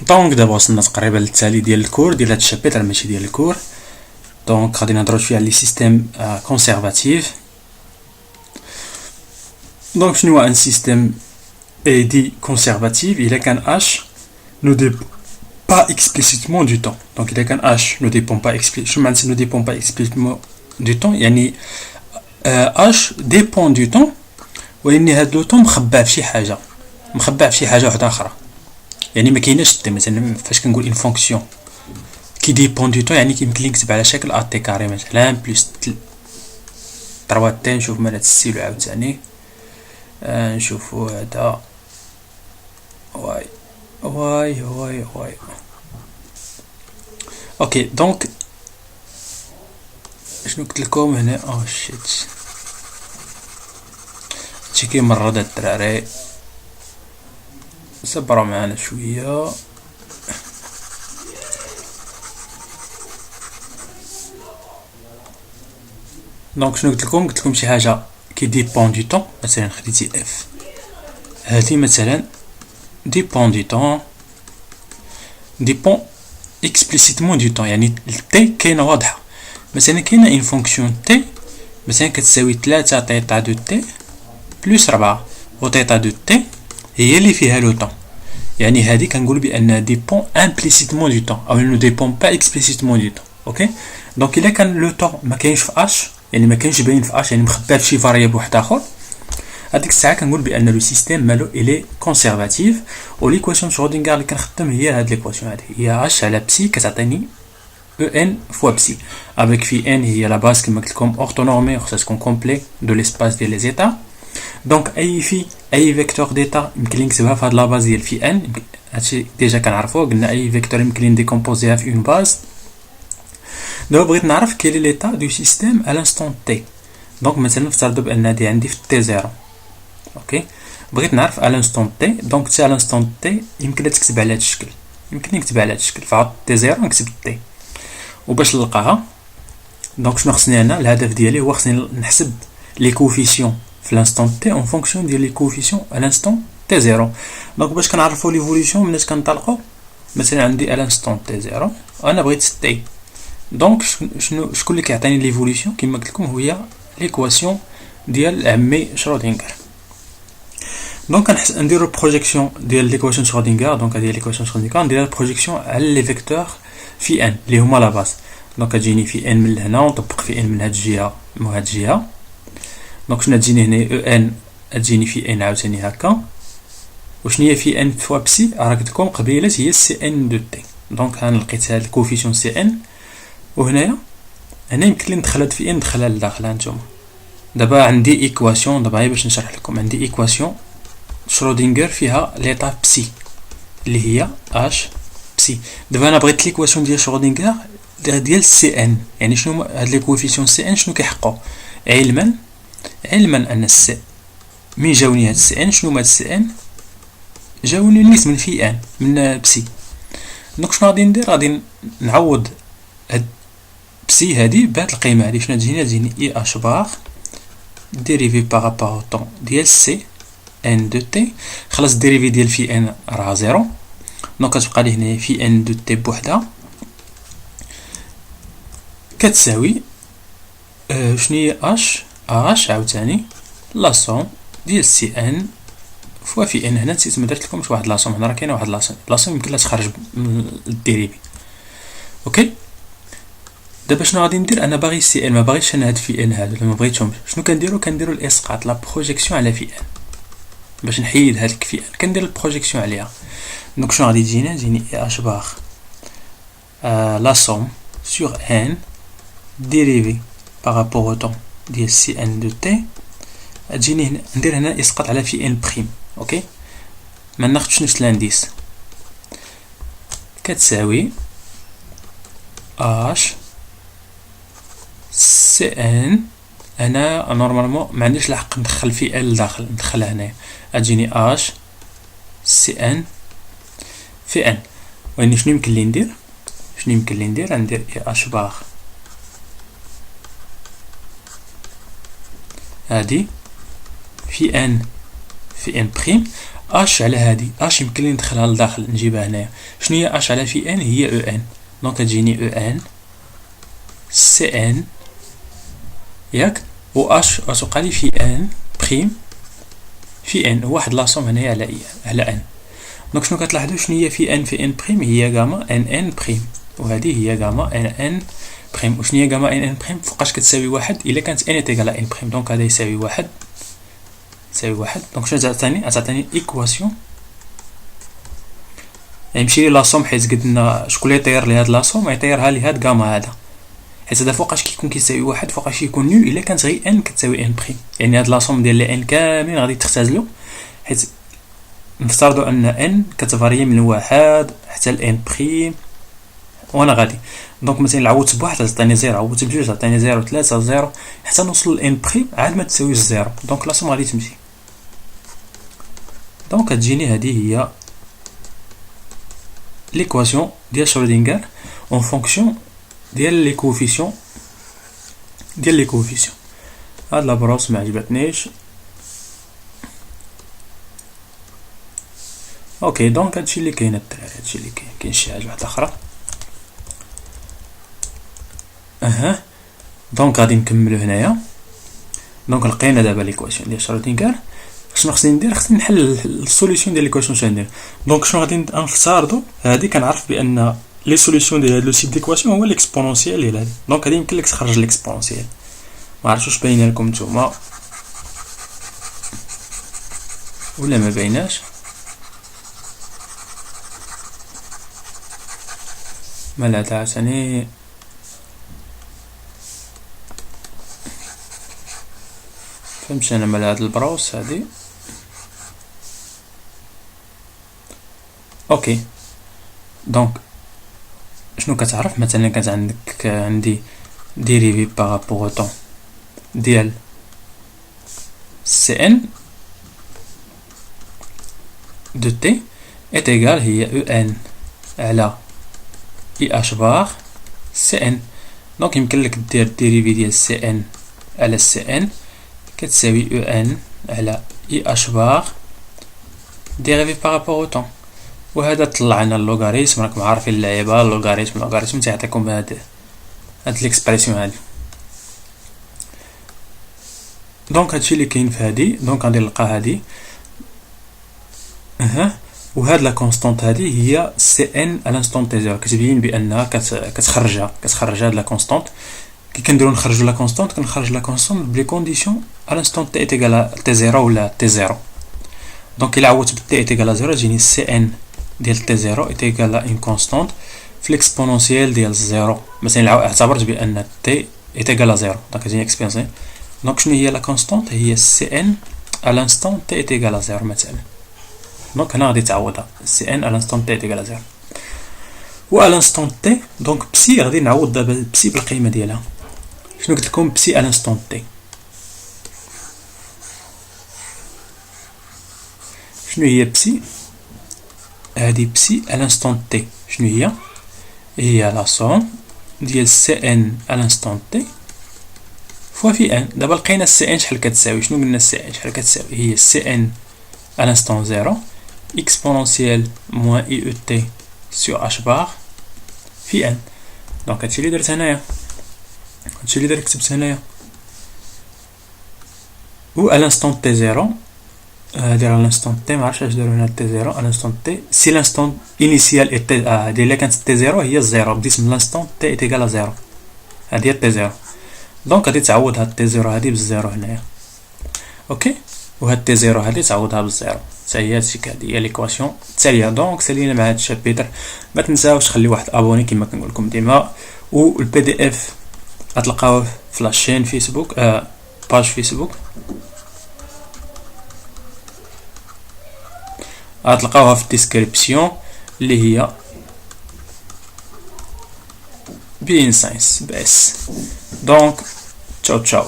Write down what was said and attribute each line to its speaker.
Speaker 1: دونك دابا وصلنا تقريبا للتالي ديال الكور ديال هاد الشابيتر ماشي ديال الكور. دونك غادي نهضروا شويه على لي سيستيم كونسيرفاتيف. دونك شنو هو ان سيستيم اي دي كونسيرفاتيف؟ الا كان اش نو ديبون با اكسبليسيتمون دو طون. دونك الا كان اش نو ديبون با شنو معناتها نو ديبون با اكسبليسيتمون دو طون؟ يعني اش ديبون دو طون، ولكن هاد لو طون مخبى في شي حاجه، مخبى في شي حاجه واحده اخرى. يعني ما كايناش تي، مثلا فاش كنقول ان فونكسيون كي ديبون دو طون يعني يمكن لي نكتب على شكل ا تي كاري مثلا بلس 3 تي. نشوف مال هاد السيلو عاوتاني، نشوفو هذا واي واي واي واي. اوكي دونك شنو قلت لكم هنا؟ او شيت هادشي كيمرض الدراري، صبروا معانا شويه. دونك شنو قلت لكم شي حاجه كي ديبون دو طون. مثلا خديتي اف، هذه مثلا ديبون دو طون، ديبون اكسبليسيتمون دو طون، يعني التي كاينه واضحه. مثلا كاينه ان فونكسيون تي مثلا كتساوي 3 تيتا دو تي بلس 4 و تيتا دو تي هي اللي فيها لو طون. يعني هذه كنقول بان ديبون امبليسيتمون دو طون او نو ديبون با اكسبليسيتمون دو طون. اوكي دونك الا كان لو طون ما كاينش في اش، يعني ما كاينش باين في اش، يعني مخبى في شي فاريابل واحد اخر، هذيك الساعه كنقول بان لو سيستيم مالو الي كونسيرفاتيف. وليكواسيون شرودنجر اللي كنخدم هي هاد ليكواسيون هذه، هي اش على بسي كتعطيني او ان فوا بسي افيك في ان هي لا باز كما قلت لكم اورتونورمي، خصها تكون كومبلي دو ليسباس ديال لي زيتا. دونك اي فيكتور ديتا يمكن نكتبها في هاد لا باز ديال في ان. هادشي ديجا كنعرفوه، قلنا اي فيكتور يمكن نديكومبوزيها في اون باز. دابا بغيت نعرف كيل ليتا دو سيستيم ا لانستون تي. دونك مثلا نفترضوا بان هادي عندي في تي زيرو. اوكي بغيت نعرف ا لانستون تي، دونك تي ا لانستون تي يمكن تكتب على هاد الشكل، يمكن نكتب على هاد الشكل فعط تي زيرو نكتب تي. وباش نلقاها دونك شنو خصني انا؟ الهدف ديالي هو خصني نحسب لي كوفيسيون في لانستون تي اون فونكسيون ديال لي كوفيسيون ا لانستون تي زيرو. دونك باش كنعرفوا ليفوليسيون مناش كنطلقوا، مثلا عندي ا لانستون تي زيرو انا بغيت تي. دونك شكون اللي كيعطيني ليفوليسيون؟ كما قلت لكم هي ليكواسيون ديال عمي شرودنجر. دونك نديرو بروجيكسيون ديال ليكواسيون شرودنجر. دونك هذه ليكواسيون شرودنجر نديرها بروجيكسيون على لي فيكتور في ان اللي هما لا باز. دونك تجيني في ان من هنا ونطبق في ان من هاد الجهه وهاد الجهه. دونك شنو تجيني هنا؟ او ان تجيني في ان عاوتاني هكا. وشنو هي في ان فوا بسي؟ راه قلت لكم قبيله هي سي ان دو تي. دونك انا لقيت هاد الكوفيسيون سي ان، وهنايا يمكن لي ندخل هاد في ان ندخلها لداخل. هانتوما دابا عندي ايكواسيون، دابا غير باش نشرح لكم عندي ايكواسيون شرودنجر فيها ليطا بسي اللي هي اش بسي. دابا انا بغيت ليكواسيون ديال شرودنجر ديال سي ان، يعني شنو هاد لي كوفيسيون سي ان شنو كيحقوا؟ علما ان السي من جاوني هاد سي ان، شنو هاد سي ان؟ جاوني نيت من في ان من بسي. دونك شنو غادي ندير؟ غادي نعوض هاد بسي هادي بهاد القيمه هادي. شنو تجيني اي اش بار ديريفي بارابور او طون ديال سي ان دو تي. خلاص ديريفي ديال في ان راه زيرو، دونك كتبقى لي هنا في ان دو تي بوحدها كتساوي شنو هي اش عاوتاني لا سوم ديال سي ان فوا في ان. هنا نسيت ما درت لكمش واحد لا سوم، هنا راه كاينه واحد لا سوم يمكن لا تخرج من الديريفي. اوكي دابا شنو غادي ندير؟ انا باغي سي ان، ما باغيش انا هاد في ان هادو، ما بغيتهمش. شنو كنديرو الاسقاط لا بروجيكسيون على في ان باش نحيد هاديك في ان، كندير البروجيكسيون عليها. دونك شنو غادي تجيني اي اش بار لا سوم سور ان ديريفي بارابور او طون ديال سي ان دو تي. تجيني هنا ندير هنا اسقاط على في ان بريم. اوكي ما ناخذش نفس الانديس، كتساوي اش سي ان. انا نورمالمون ما عنديش الحق ندخل في ال داخل، ندخلها هنا. اجيني اش سي ان في ان. وين شنو يمكن لي ندير؟ ندير اي اش بار هادي في ان بريم اش على هادي اش يمكن لي ندخلها لداخل نجيبها هنايا. شنو هي اش على في ان؟ هي او ان. دونك تجيني او ان سي ان ياك، و اش غتوقع لي في ان بريم في ان واحد لاصوم هنايا على على ان. دونك شنو كتلاحظوا؟ شنو هي في ان بريم؟ هي غاما ان بريم، وهذه هي غاما ان بريم. وشنو هي غاما ان بريم؟ فوقاش كتساوي واحد الا كانت ان تيغال ان بريم. دونك هذا يساوي واحد يساوي واحد. دونك شنو تعطيني ايكواسيون، يمشي لي لاصوم حيت قلنا شكون اللي يطير لي هاد لاصوم؟ يطيرها لي هاد غاما هذا، حيت هذا فوقاش كيكون كيساوي واحد فوقاش يكون نول الا كانت غير ان كتساوي ان بريم. يعني هاد لاصوم ديال ان كاملين غادي تختزلوا، حيت نفترضوا ان ان كتفاري من واحد حتى لان بريم وانا غادي. دونك مثلا عوضت بواحد تعطيني زيرو، عوضت بجوج تعطيني زيرو، ثلاثة زيرو، حتى نوصل لان بريم عاد ما تساويش زيرو. دونك لاصوم غادي تمشي. دونك تجيني هذه هي ليكواسيون ديال شرودينغر اون فونكسيون ديال لي كوفيسيون هاد لابروس ما عجبتنيش. اوكي دونك هادشي اللي كاين الدراري، هادشي اللي كاين شي حاجه واحده اخرى. دونك غادي نكملو هنايا. دونك لقينا دابا ليكواسيون ديال شرودينغر. شنو خصني ندير؟ خصني نحل السوليوشن ديال ليكواسيون. شنو ندير؟ دونك شنو غادي نفترضوا؟ هادي كنعرف بان لي سوليوشن ديال هاد لو تيب ديكواسيون هو ليكسبونونسيال ديال هادي. دونك هادي يمكن لك تخرج ليكسبونونسيال. ما عرفتش واش باينه لكم نتوما ولا ما بايناش. مالا تعسني فهمتش انا مال هاد البروس هادي. اوكي دونك شنو كتعرف؟ مثلا كانت عندي ديريفي بارابور طون ديال سي ان دو تي est égal هي او ان على اي اش بار سي ان. دونك يمكن لك دير ديريفي ديال سي ان على سي ان كتساوي او ان على اي اش بار ديريفي بارابور او طون. وهذا طلع لنا اللوغاريتم. راكم عارفين اللعيبه اللوغاريتم تيعطيكم هاد ليكسبرسيون هادي. دونك هادشي اللي كاين في هادي. دونك غادي نلقى هادي وهاد لا كونستانت هادي هي سي ان على انستون تي زيرو. كتبين بانها كتخرج هاد لا كونستانت. كي كنديرو نخرجو لا كونستانت كنخرج لا كونستانت بلي كونديسيون على انستون تي ايغال تي زيرو ولا تي زيرو. دونك الا عوضت بتي ايغال زيرو تجيني سي ان ديال تي زيرو ايغال اون كونستانت في ليكسبونونسيال ديال زيرو. مثلا اعتبرت بان تي ايغال زيرو دونك تجيني اكسبونونسيال. دونك شنو هي لا كونستانت؟ هي سي ان على انستون تي ايغال زيرو مثلا. دونك هنا غادي تعوضها سي ان على انستون تي ايغال زيرو و على انستون تي. دونك بسي غادي نعوض دابا بسي بالقيمه ديالها. شنو قلت لكم؟ بسي على انستون تي شنو هي بسي؟ هادي بسي على انستون تي شنو هي؟ هي لا سوم ديال سي ان على انستون تي فوا في ان. دابا لقينا سي ان شحال كتساوي. شنو قلنا سي ان شحال كتساوي؟ هي سي ان على انستون زيرو اكسبونونسيال موان اي او تي سور اش بار في ان. دونك هادشي اللي درت هنايا، هادشي اللي كتبت هنايا. و على انستون تي زيرو هادي على الانستون تي معرفتش اش دارو هنا تي زيرو على الانستون تي سي لانستون انيسيال اي تي. هادي الا كانت تي زيرو هي الزيرو بديت من لانستون تي ايغال زيرو. هادي هي تي زيرو. دونك غادي تعوض هاد تي زيرو هادي بالزيرو هنايا. اوكي وهاد تي زيرو هادي تعوضها بالزيرو. حتى هي هادشي هادي هي ليكواسيون التاليه. دونك سالينا مع هاد الشابيتر. ما تنساوش خلي واحد ابوني كما كنقول لكم ديما. و البي دي اف غتلقاوه في لاشين فيسبوك باج فيسبوك غتلقاوها في الديسكريبسيون اللي هي بين ساينس بس. دونك تشاو تشاو.